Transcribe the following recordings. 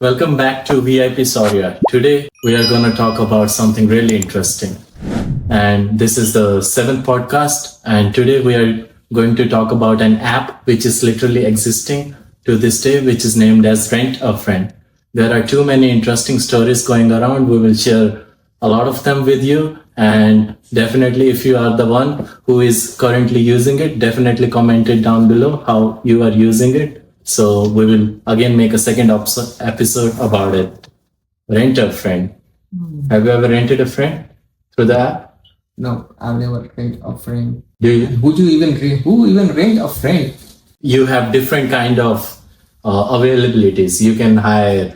Welcome back to VIP Soria. Today we are going to talk about something really interesting. And this is the seventh podcast. And today we are going to talk about an app which is literally existing to this day, which is named as Rent a Friend. There are too many interesting stories going around. We will share a lot of them with you. And definitely, if you are the one who is currently using it, definitely comment it down below how you are using it. So we will again make a second episode about it. Rent a friend. Have you ever rented a friend through the app? No, I've never rent a friend. Do you? Who even rent a friend? You have different kind of availabilities. You can hire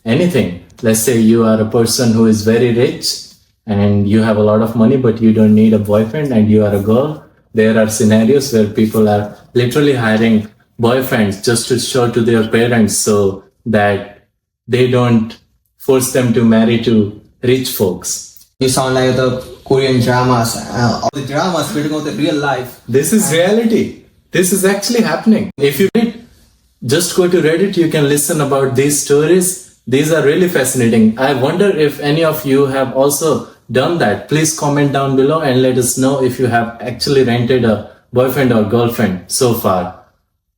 anything. Let's say you are a person who is very rich and you have a lot of money, but you don't need a boyfriend and you are a girl. There are scenarios where people are literally hiring boyfriends just to show to their parents so that they don't force them to marry to rich folks. You sound like the Korean dramas. All the dramas written on the real life. This is reality. This is actually happening. If you read, just go to Reddit, you can listen about these stories. These are really fascinating. I wonder if any of you have also done that. Please comment down below and let us know if you have actually rented a boyfriend or girlfriend so far.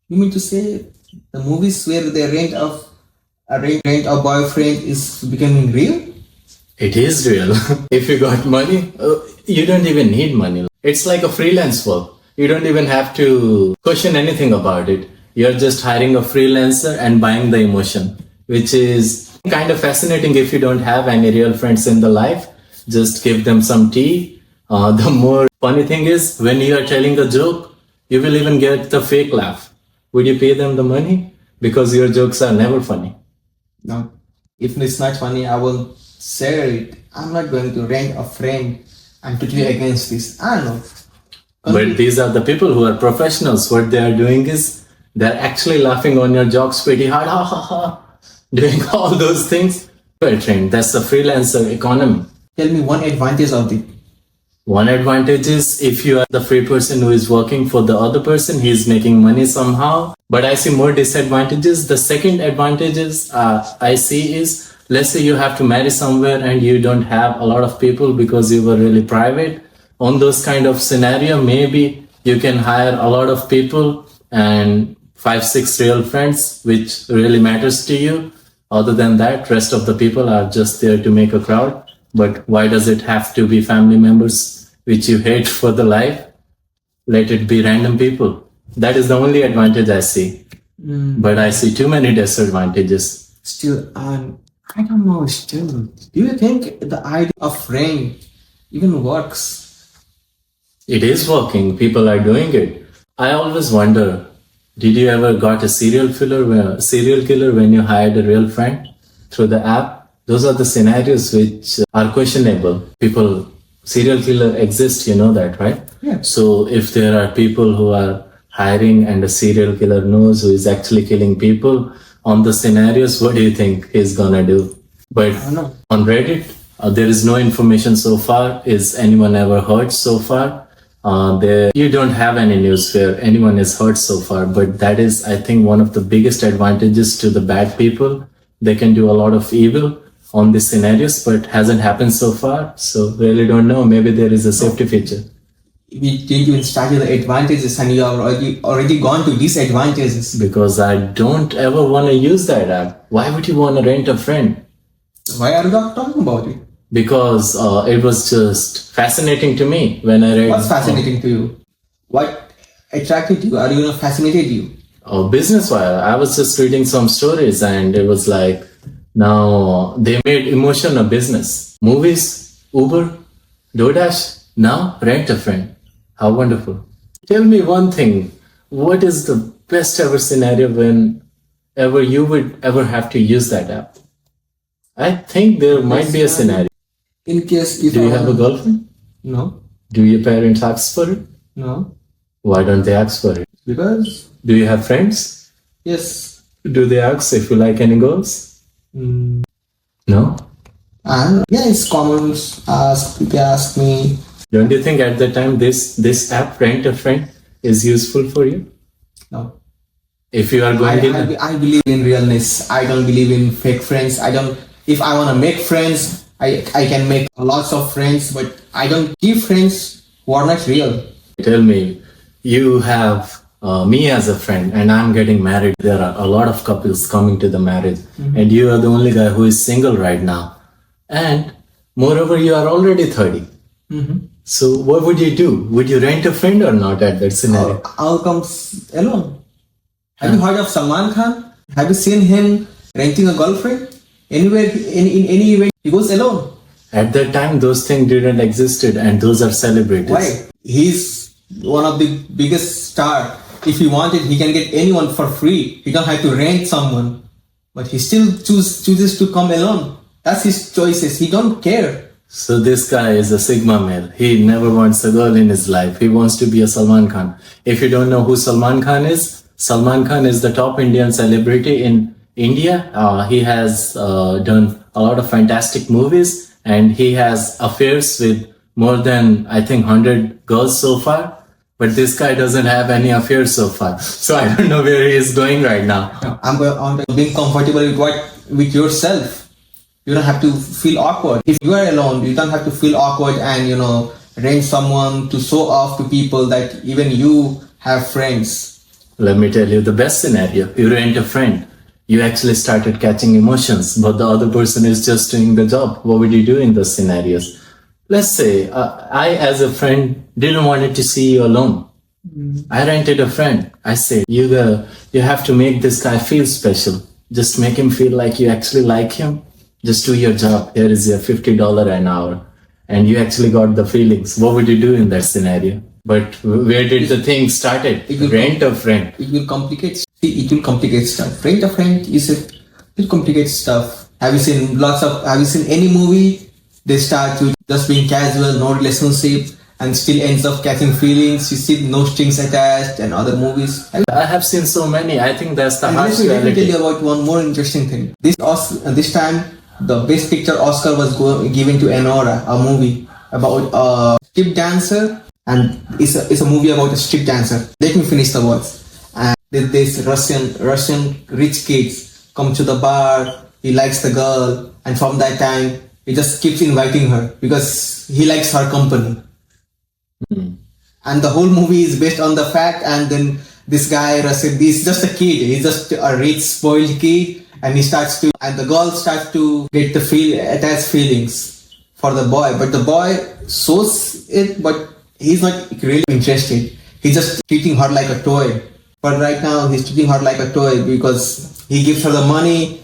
You mean to say the movies where they rent a boyfriend is becoming real? It is real. If you got money, you don't even need money. It's like a freelance work. You don't even have to question anything about it. You're just hiring a freelancer and buying the emotion, which is kind of fascinating if you don't have any real friends in the life. Just give them some tea. The more funny thing is when you are telling a joke, you will even get the fake laugh. Would you pay them the money? Because your jokes are never funny. No. If it's not funny, I will share it. I'm not going to rent a friend. I'm totally against this. I don't know. But these are the people who are professionals. What they are doing is they're actually laughing on your jokes pretty hard. Ha ha ha. Doing all those things. Well trained. That's the freelancer economy. Tell me one advantage of it. One advantage is if you are the free person who is working for the other person, he is making money somehow. But I see more disadvantages. The second advantages I see is, let's say you have to marry somewhere and you don't have a lot of people because you were really private. On those kind of scenario, maybe you can hire a lot of people and 5-6 real friends, which really matters to you. Other than that, rest of the people are just there to make a crowd. But why does it have to be family members which you hate for the life? Let it be random people. That is the only advantage I see. But I see too many disadvantages. Still, I don't know. Still, do you think the idea of friend even works? It is working. People are doing it. I always wonder, did you ever got a serial killer when you hired a real friend through the app? Those are the scenarios which are questionable. Serial killer exists, you know that, right? Yeah. So if there are people who are hiring and a serial killer knows who is actually killing people on the scenarios, what do you think he's gonna do? But I don't know. on Reddit, there is no information so far. Is anyone ever hurt so far? You don't have any news where anyone is hurt so far, but that is, I think, one of the biggest advantages to the bad people. They can do a lot of evil on these scenarios, but hasn't happened so far. So really don't know. Maybe there is a safety feature. We didn't even start with the advantages and you have already gone to disadvantages. Because I don't ever want to use that app. Why would you want to rent a friend? Why are you not talking about it? Because it was just fascinating to me when I read. What's fascinating to you? What attracted you? Are you not fascinated you? Business wise, I was just reading some stories and it was like, now they made emotion a business. Movies, Uber, DoorDash, now rent a friend. How wonderful. Tell me one thing. What is the best ever scenario whenever you would ever have to use that app? I think there might be a scenario. In case if Do you have a girlfriend? No. Do your parents ask for it? No. Why don't they ask for it? Because Do you have friends? yes. Do they ask if you like any girls? No? And yeah, it's common. People ask me. Don't you think at the time this app Rent a Friend is useful for you? No. If you are going in I believe in realness. I don't believe in fake friends. I don't. If I want to make friends, I can make lots of friends, but I don't keep friends who are not real. tell me, you have me as a friend and I'm getting married. There are a lot of couples coming to the marriage, and you are the only guy who is single right now. And moreover, you are already 30. So what would you do? Would you rent a friend or not at that scenario? I'll come alone. Have you heard of Salman Khan? Have you seen him renting a girlfriend? Anywhere, in any event, he goes alone. At that time, those things didn't existed, and those are celebrities. Why? He's one of the biggest star. If he wanted, he can get anyone for free. He don't have to rent someone. But he still chooses to come alone. That's his choices. He don't care. So this guy is a Sigma male. He never wants a girl in his life. He wants to be a Salman Khan. If you don't know who Salman Khan is the top Indian celebrity in India. He has done a lot of fantastic movies, and he has affairs with more than, I think, 100 girls so far. But this guy doesn't have any affairs so far. So I don't know where he is going right now. I'm being comfortable with yourself. You don't have to feel awkward. If you are alone, you don't have to feel awkward and, rent someone to show off to people that even you have friends. Let me tell you the best scenario. You rent a friend. You actually started catching emotions, but the other person is just doing the job. What would you do in those scenarios? Let's say I, as a friend, didn't want to see you alone. I rented a friend. I said, you have to make this guy feel special. Just make him feel like you actually like him. Just do your job. Here is your $50 an hour. And you actually got the feelings. What would you do in that scenario? But where did the thing started? Rent a friend. It will complicate. It will complicate stuff. Rent a friend it complicates stuff. Have you seen any movie? They start with just being casual, no relationship, and still ends up catching feelings. You see no strings attached and other movies. I have seen so many. I think that's the harsh reality. Let me tell reality. you about one more interesting thing. This time, the Best Picture Oscar was given to Enora, a movie about a strip dancer, and it's a movie about a strip dancer. Let me finish the words. And this Russian rich kids come to the bar. He likes the girl, and from that time, he just keeps inviting her because he likes her company. And the whole movie is based on the fact. And then this guy, Russian, he's just a kid. He's just a rich, spoiled kid. And and the girl starts to get attached feelings for the boy. But the boy shows it, but he's not really interested. He's just treating her like a toy. But right now, he's treating her like a toy because he gives her the money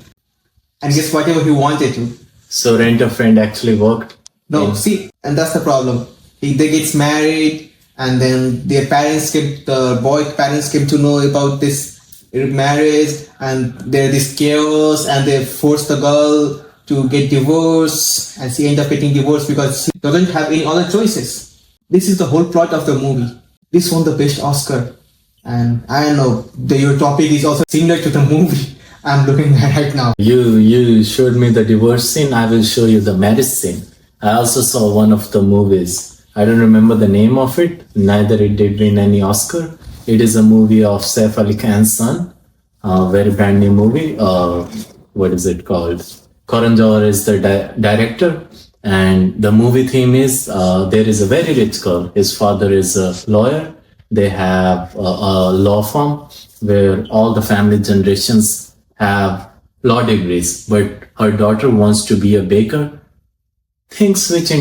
and gets whatever he wanted to. So rent a friend actually worked. No, see, and that's the problem. They get married, and then the boy parents came to know about this marriage, and there's this chaos, and they force the girl to get divorced, and she ends up getting divorced because she doesn't have any other choices. This is the whole plot of the movie. This won the best Oscar, and I don't know, your topic is also similar to the movie I'm looking at right now. You showed me the divorce scene. I will show you the marriage scene. I also saw one of the movies. I don't remember the name of it. Neither it did win any Oscar. It is a movie of Saif Ali Khan's son. Very brand new movie. What is it called? Karan Johar is the director. And the movie theme is there is a very rich girl. His father is a lawyer. They have a law firm where all the family generations have law degrees, but her daughter wants to be a baker. Things which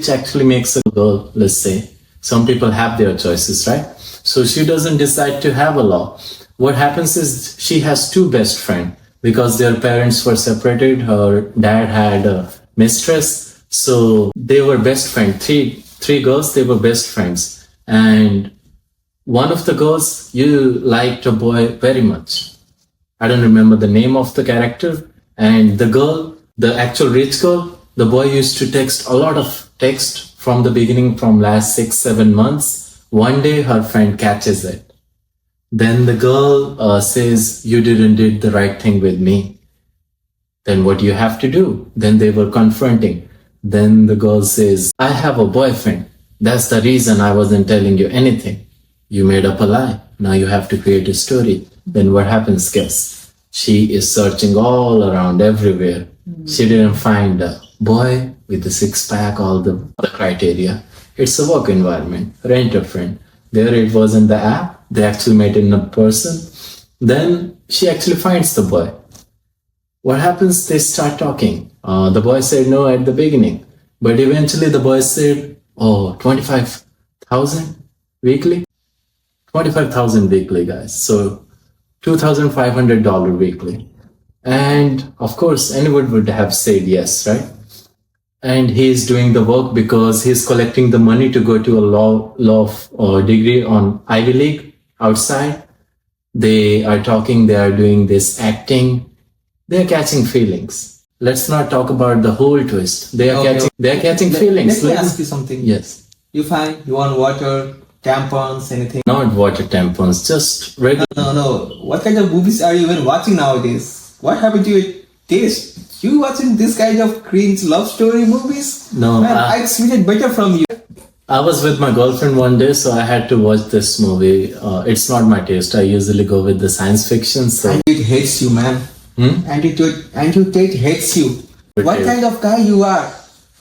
actually makes a girl, let's say. Some people have their choices, right? So she doesn't decide to have a law. What happens is she has two best friends because their parents were separated. Her dad had a mistress. So they were best friends. Three girls, they were best friends. And one of the girls, you liked a boy very much. I don't remember the name of the character. And the girl, the actual rich girl, the boy used to text a lot of text from the beginning, from last 6-7 months. One day her friend catches it. Then the girl says, you didn't did the right thing with me. Then what do you have to do? Then they were confronting. Then the girl says, I have a boyfriend. That's the reason I wasn't telling you anything. You made up a lie. Now you have to create a story. Then what happens, guess? She is searching all around everywhere. She didn't find a boy with a six pack, all the criteria. It's a work environment, rent a friend. There it was in the app. They actually met in a person. Then she actually finds the boy. What happens? They start talking. The boy said no at the beginning. But eventually the boy said, oh, 25,000 weekly? 25,000 weekly, guys. So $2,500 weekly. And of course, anyone would have said yes, right? And he's doing the work because he's collecting the money to go to a law degree on Ivy League outside. They are talking, they are doing this acting. They are catching feelings. Let's not talk about the whole twist. They are catching feelings. Let me ask you something. Yes. You want water, tampons, anything? Not water tampons, just regular. No. What kind of movies are you even watching nowadays? What happened to your taste? You watching this kind of cringe love story movies? No. Man, I expected better from you. I was with my girlfriend one day, so I had to watch this movie. It's not my taste. I usually go with the science fiction. So And it hates you, man. And it hates you. What kind of guy you are?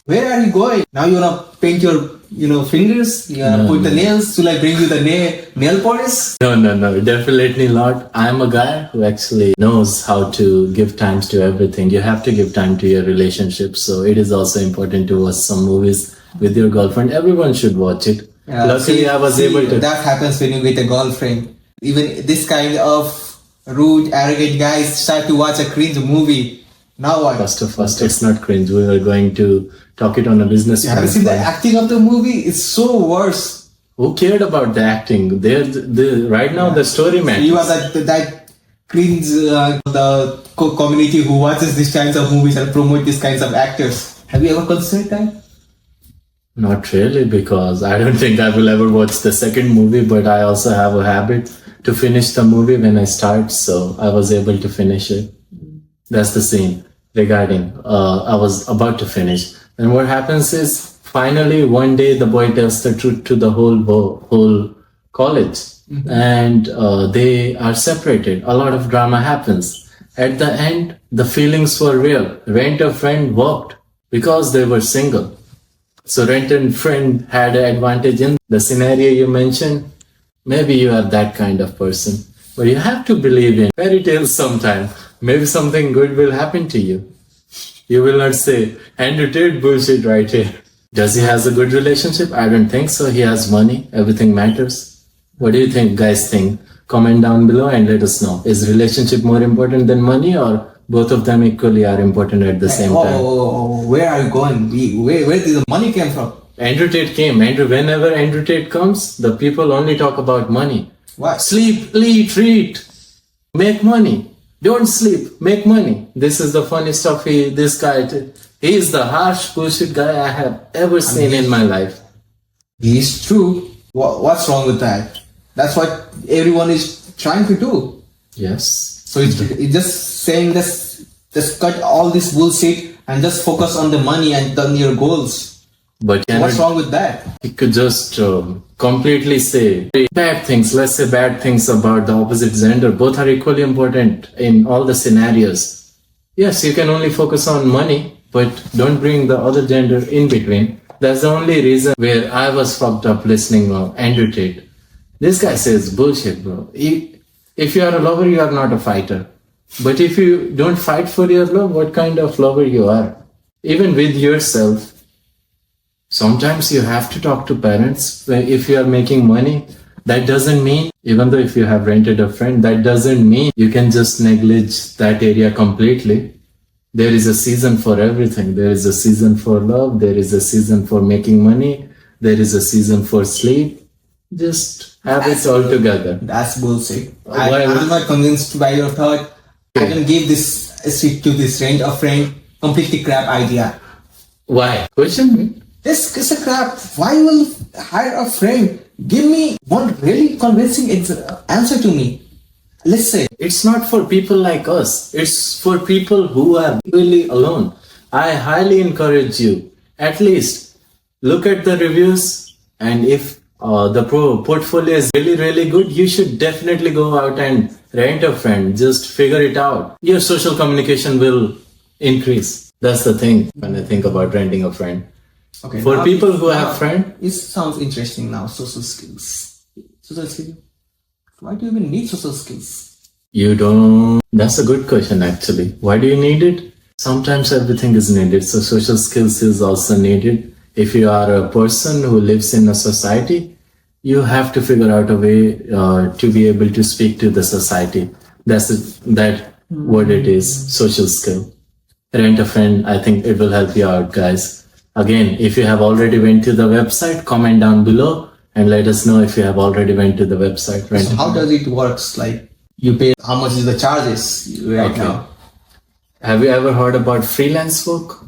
Where are you going? Now you wanna paint your fingers? You wanna put the nails to bring you the nail polish? No, definitely not. I'm a guy who actually knows how to give time to everything. You have to give time to your relationship. So it is also important to watch some movies with your girlfriend. Everyone should watch it. Luckily, I was able to. That happens when you get a girlfriend. Even this kind of rude, arrogant guys start to watch a cringe movie. Now what? First, it's not cringe. We were going to talk it on a business. You haven't seen the acting of the movie? It's so worse. Who cared about the acting? Right now, the story matters. You are that cringe, the community who watches these kinds of movies and promote these kinds of actors. Have you ever considered that? Not really, because I don't think I will ever watch the second movie, but I also have a habit to finish the movie when I start, so I was able to finish it. That's the scene regarding, I was about to finish. And what happens is, finally, one day the boy tells the truth to the whole college. And they are separated. A lot of drama happens. At the end, the feelings were real. Rent a friend worked because they were single. So rent and friend had an advantage in the scenario you mentioned. Maybe you are that kind of person. But you have to believe in fairy tales sometime. Maybe something good will happen to you. You will not say, Andrew Tate bullshit right here. Does he has a good relationship? I don't think so. He has money. Everything matters. What do you think, guys think? Comment down below and let us know. Is relationship more important than money, or both of them equally are important at the same time? Where are you going? Where did the money come from? Andrew Tate came. Whenever Andrew Tate comes, the people only talk about money. What? Sleep, eat, read, make money. Don't sleep, make money. This is the funny stuff this guy did. He is the harsh bullshit guy I have ever seen in my life. He's true. What's wrong with that? That's what everyone is trying to do. Yes. So it's just saying just cut all this bullshit and just focus on the money and on your goals. But what's wrong with that? You could just completely say bad things. Let's say bad things about the opposite gender. Both are equally important in all the scenarios. Yes, you can only focus on money, but don't bring the other gender in between. That's the only reason where I was fucked up listening to Andrew Tate. This guy says bullshit, bro. If you are a lover, you are not a fighter. But if you don't fight for your love, what kind of lover you are? Even with yourself. Sometimes you have to talk to parents. If you are making money, that doesn't mean, even though if you have rented a friend, that doesn't mean you can just neglect that area completely. There is a season for everything. There is a season for love. There is a season for making money. There is a season for sleep. Just have it all together. That's bullshit. I'm not convinced by your thought. I can give this seat to this range of friend. Completely crap idea. Why? Question me. This is a crap. Why will hire a friend? Give me one really convincing answer to me. Let's say. It's not for people like us. It's for people who are really alone. I highly encourage you. At least look at the reviews, and if the portfolio is really, really good, you should definitely go out and rent a friend, just figure it out. Your social communication will increase. That's the thing when I think about renting a friend. Okay. For now people who have friends, it sounds interesting now. Social skills. Social skills. Why do you even need social skills? you don't. That's a good question actually. Why do you need it? Sometimes everything is needed. So social skills is also needed. If you are a person who lives in a society, you have to figure out a way to be able to speak to the society. That's that what it is, social skill. Rent a friend, I think it will help you out, guys. Again, if you have already went to the website, comment down below and let us know if you have already went to the website. Rent So how does it works? Like you pay, how much is the charges right Okay. now? Have you ever heard about freelance work?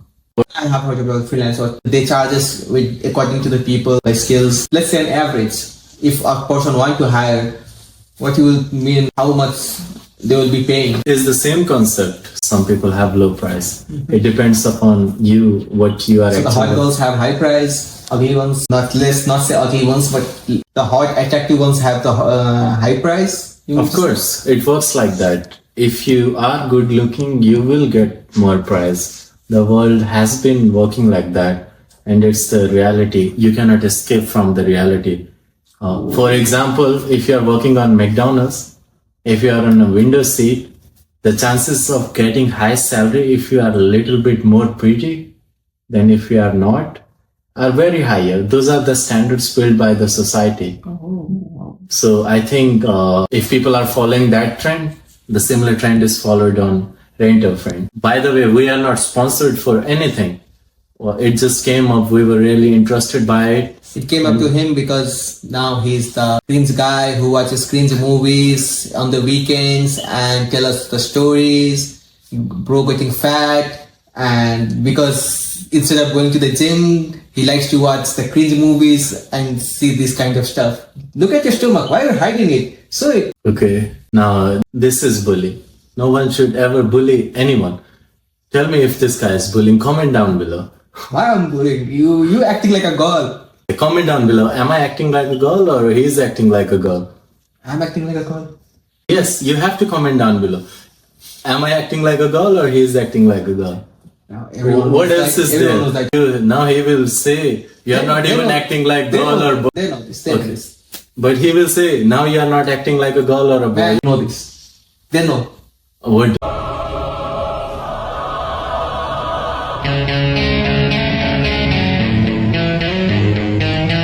I have heard about freelancers. They charge us with according to the people by skills. Let's say an average. If a person want to hire, what you will mean? How much they will be paying? It's the same concept. Some people have low price. It depends upon you, what you are So the hot actually. girls have high price. Ugly ones, not less, not say ugly ones, but the hot, attractive ones have the high price. You Of mean? course, it works like that. If you are good looking, you will get more price. The world has been working like that, and it's the reality. You cannot escape from the reality. For example, if you are working on McDonald's, if you are on a window seat, the chances of getting high salary if you are a little bit more pretty than if you are not are very higher. Those are the standards built by the society. So I think if people are following that trend, the similar trend is followed on Rent a Friend. By the way, we are not sponsored for anything. Well, it just came up. We were really interested by it. It came up to him because now he's the cringe guy who watches cringe movies on the weekends and tell us the stories, bro getting fat, and because instead of going to the gym, he likes to watch the cringe movies and see this kind of stuff. Look at your stomach. Why are you hiding it? Show it. Okay. Now, this is bully. No one should ever bully anyone. Tell me if this guy is bullying. Comment down below. Why I'm bullying? You acting like a girl. Comment down below. Am I acting like a girl or he's acting like a girl? I'm acting like a girl. Yes, you have to comment down below. Am I acting like a girl or he's acting like a girl? Now, What else is everyone there? knows that. Now he will say you're not They even know. acting like They girl know. or boy. They know this. They know Okay. this. But he will say now you are not acting like a girl or a boy. They know this. They know. What?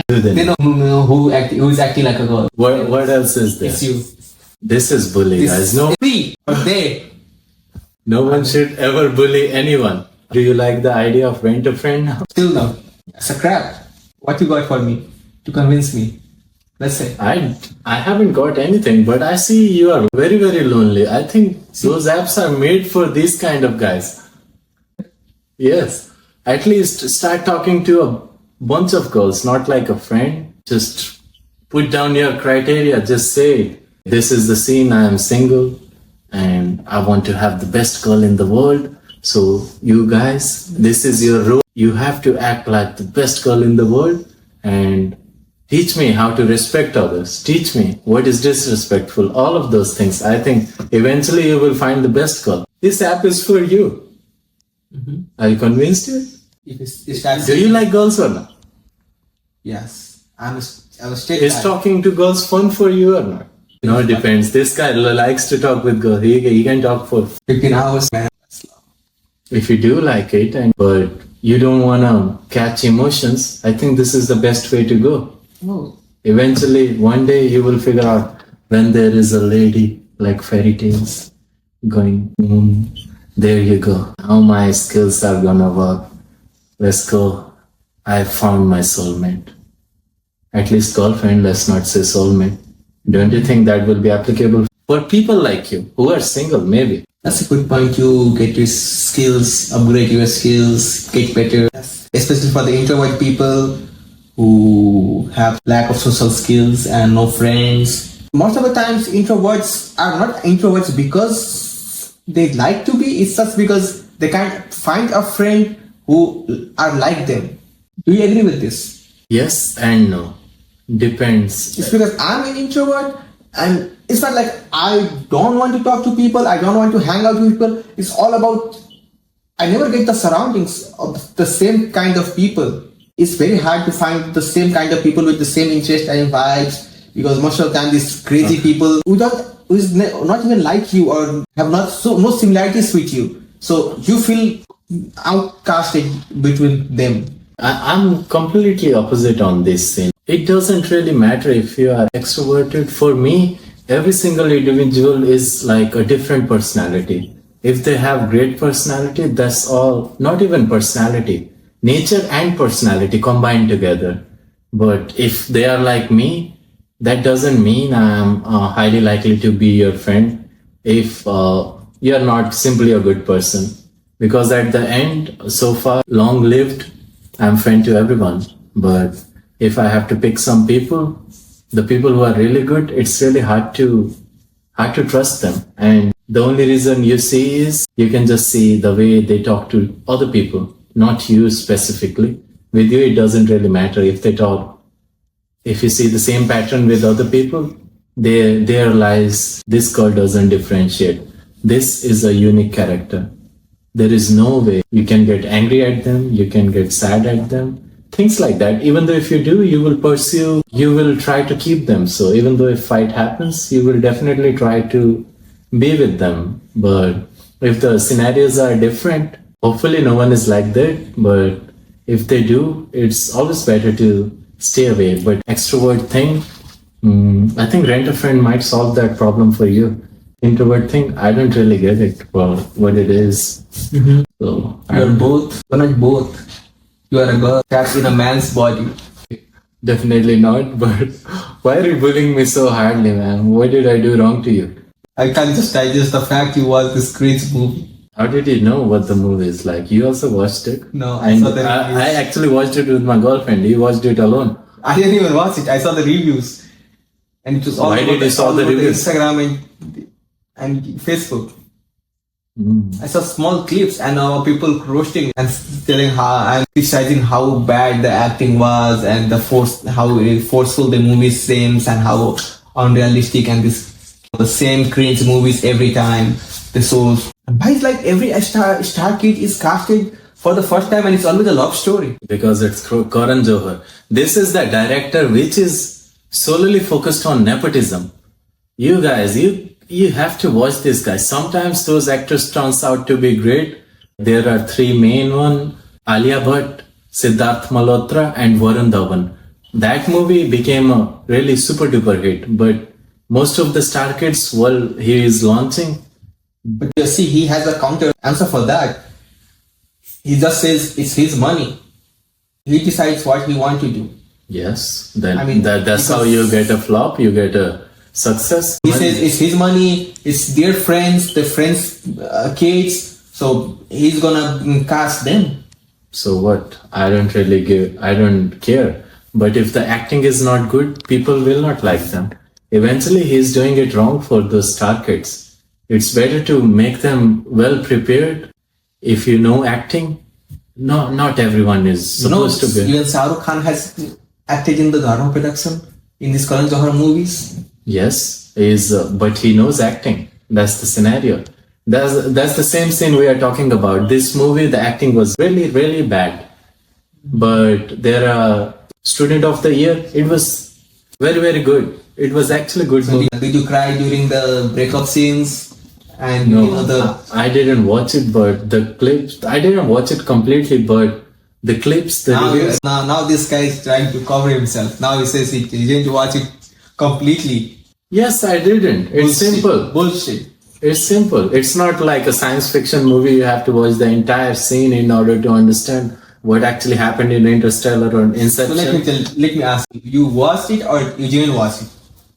Do they They know? know who is acting like a girl. What else is there? It's you. This is bullying, guys. No, We or they. no one should ever bully anyone. Do you like the idea of rent a friend now? Still no. It's a crap. What you got for me to convince me? Let's say. I haven't got anything, but I see you are very, very lonely. I think those apps are made for these kind of guys. Yes. At least start talking to a bunch of girls, not like a friend. Just put down your criteria. Just say, this is the scene. I am single and I want to have the best girl in the world. So you guys, this is your role. You have to act like the best girl in the world and teach me how to respect others. Teach me what is disrespectful. All of those things. I think eventually you will find the best girl. This app is for you. Are you convinced yet? If it's that. Do you like girls or not? Yes. I'm a straight Is guy. talking to girls fun for you or not? No, it depends. This guy likes to talk with girls. He can talk for 15 hours, man. if you do like it, but you don't wanna catch emotions. I think this is the best way to go. No. Eventually, one day you will figure out when there is a lady like fairy tales going, there you go. Now my skills are gonna work. Let's go. I found my soulmate. At least girlfriend, let's not say soulmate. Don't you think that will be applicable for people like you who are single, maybe? That's a good point. You get your skills, upgrade your skills, get better. Especially for the introvert people who have lack of social skills and no friends. Most of the times introverts are not introverts because they like to be. It's just because they can't find a friend who are like them. Do you agree with this? Yes and no. Depends. It's because I'm an introvert and it's not like I don't want to talk to people, I don't want to hang out with people. It's all about I never get the surroundings of the same kind of people. It's very hard to find the same kind of people with the same interest and vibes because most of the time these crazy people who is not even like you or have no similarities with you. So you feel outcasted between them. I'm completely opposite on this thing. It doesn't really matter if you are extroverted. For me, every single individual is like a different personality. If they have great personality, that's all, not even personality, nature and personality combined together. But if they are like me, that doesn't mean I'm highly likely to be your friend if you're not simply a good person. Because at the end, so far, long lived, I'm friend to everyone. But if I have to pick some people, the people who are really good, it's really hard to trust them. And the only reason you see is you can just see the way they talk to other people, not you specifically. With you, it doesn't really matter if they talk. If you see the same pattern with other people, there lies this girl doesn't differentiate. This is a unique character. There is no way you can get angry at them, you can get sad at them, things like that. Even though if you do, you will try to keep them. So even though if fight happens, you will definitely try to be with them. But if the scenarios are different, hopefully no one is like that. But if they do, it's always better to stay away. But extrovert thing, I think rent a friend might solve that problem for you. Introvert thing, I don't really get it. Well, what it is. So You're not both. You are a girl trapped in a man's body. definitely not. But why are you bullying me so hardly, man? What did I do wrong to you? I can't just digest the fact you watched this crazy movie. How did you know what the movie is like? You also watched it? No, I And saw the reviews. I actually watched it with my girlfriend. You watched it alone. I didn't even watch it. I saw the reviews, and it was all Why about did you saw all the over reviews? Instagram and Facebook. I saw small clips and people roasting and telling how and criticizing how bad the acting was and how forceful the movie seems and how unrealistic and the same cringe movies every time. But it's like every star kid is casted for the first time and it's always a love story. Because it's Karan Johar. This is the director which is solely focused on nepotism. You guys, you have to watch this guy. Sometimes those actors turns out to be great. There are three main one, Alia Bhatt, Siddharth Malhotra and Varun Dhawan. That movie became a really super duper hit. But most of the star kids, while he is launching, But you see, he has a counter answer for that. He just says it's his money. He decides what he wants to do. yes, then I mean, that's how you get a flop, you get a success. He says it's his money, it's their friends, the friends' kids, so he's gonna cast them. So what? I don't care. But if the acting is not good, people will not like them. Eventually, he's doing it wrong for those star kids. It's better to make them well prepared. If you know acting, no, not everyone is supposed to be. Even Shah Rukh Khan has acted in the Dharma production in these Karan Johar movies. Yes, but he knows acting. That's the scenario. That's the same scene we are talking about. This movie, the acting was really, really bad. But there are Student of the Year. It was very, very good. It was actually good movie. Did you cry during the breakup scenes? And No, you know I didn't watch it, but the clips, I didn't watch it completely, but the clips, the reviews. now this guy is trying to cover himself. Now he says he didn't watch it completely. Yes, I didn't. It's simple. Bullshit. It's simple. It's not like a science fiction movie. You have to watch the entire scene in order to understand what actually happened in Interstellar or So Inception. let me ask you watched it or you didn't watch it?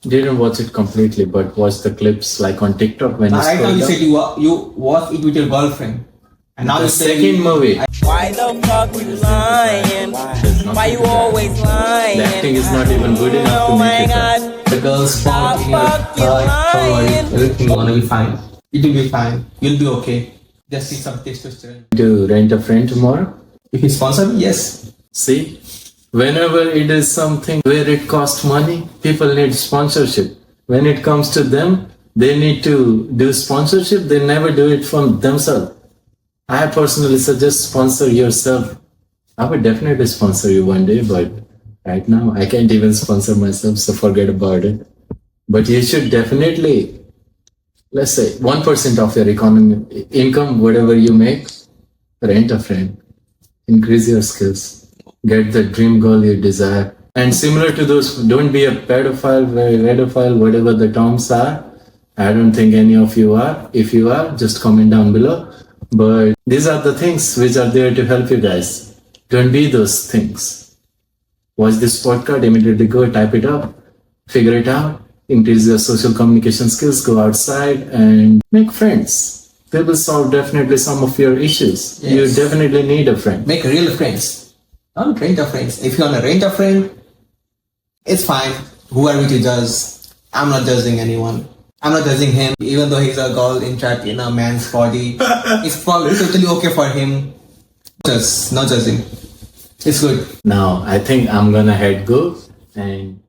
Didn't watch it completely, but watched the clips like on TikTok when you Right now scroll you down. said you watched it with your girlfriend. And now The you say second movie. Why the fuck you lying? Why you always lying? The acting is not even good enough to Oh make my it up. god. the girls Stop found in your fucking heart. Don't worry, lying. everything gonna be fine. It will be fine. You'll be okay. Just need some testosterone. To rent a friend tomorrow. If you sponsor me, yes. See, whenever it is something where it costs money, people need sponsorship. when it comes to them, they need to do sponsorship. They never do it from themselves. I personally suggest sponsor yourself. I would definitely sponsor you one day, but right now I can't even sponsor myself, so forget about it. But you should definitely, let's say 1% of your income, whatever you make, rent a friend, increase your skills, get the dream goal you desire. And similar to those, don't be a pedophile, whatever the terms are. I don't think any of you are. If you are, just comment down below. But these are the things which are there to help you guys. Don't be those things. Watch this podcast, immediately go type it up, figure it out, increase your social communication skills, go outside and make friends. They will solve definitely some of your issues. Yes. You definitely need a friend. Make real friends. Don't rent a friends. If you want to rent a friend, it's fine. Who are we to judge? I'm not judging anyone. I'm not judging him, even though he's a girl trapped in a man's body. It's probably totally okay for him. Just not judging. It's good. Now, I think I'm gonna go and